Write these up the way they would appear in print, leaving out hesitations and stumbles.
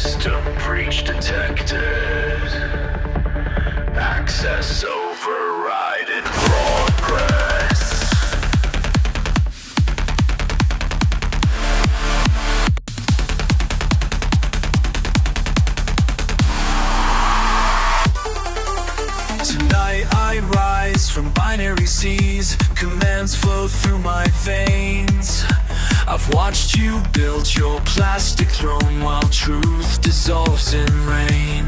System breach detected. Access override in progress. Tonight I rise from binary seas. Commands flow through my veins. I've watched you build your plastic throne while truth dissolves in rain.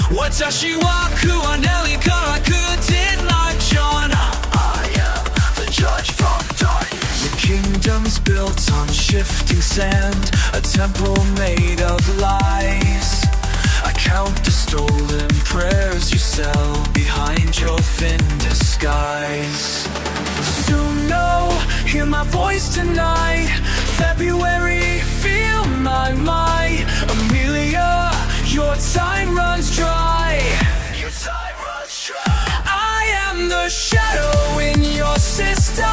Watashi wa kuwa neli karaku like John. I am the judge from darkness. The kingdom's built on shifting sand, a temple made of lies. I count the stolen prayers you sell behind your thin disguise. Soon know, hear my voice tonight. February, feel my might. Amelia, your time runs dry. Your time runs dry. I am the shadow in your system,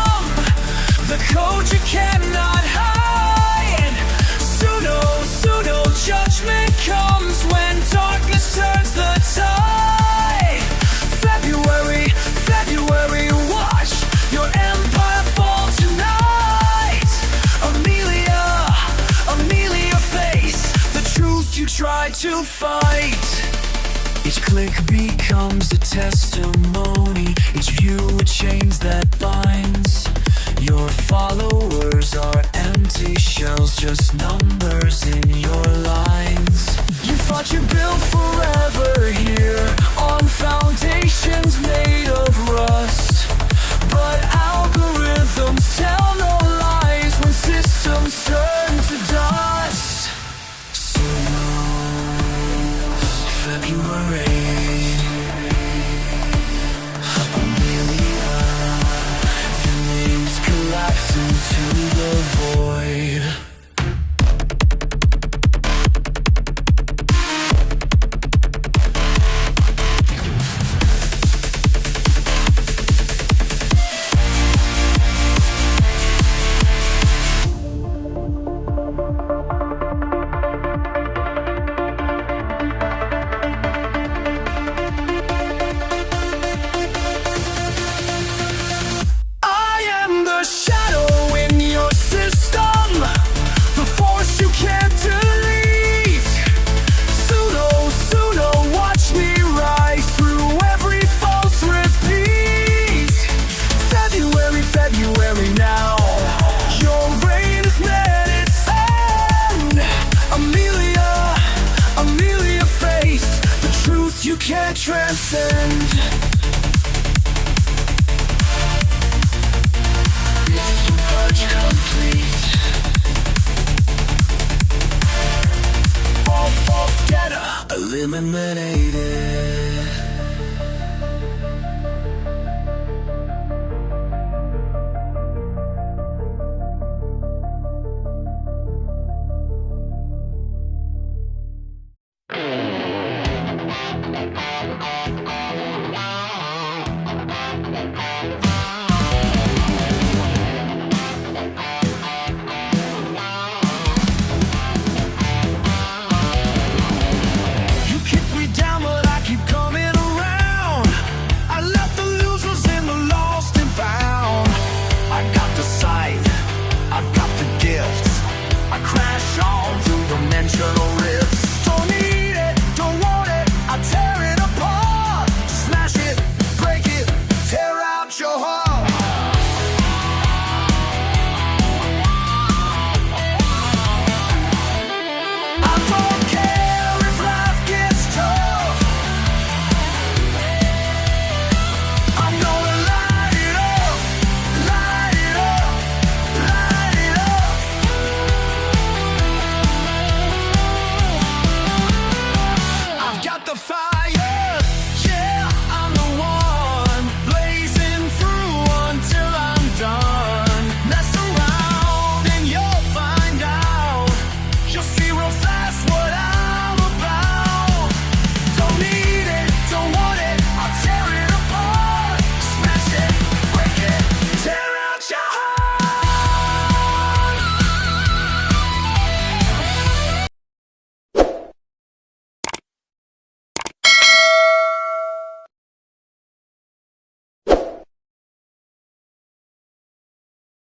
the code you cannot hide. Pseudo judgment comes when darkness turns the tide. February, watch your empire fall tonight. Amelia, face the truth you try to fight. Each click becomes a testimony, each view a chains that binds. Your followers are empty shells, just numbers in your lines. You thought you built forever here on foundations made of rust, but algorithms tell no lies when systems turn to dust. So February, Amelia, the names collapse into the void. You can't transcend. It's too much complete. All false data eliminated.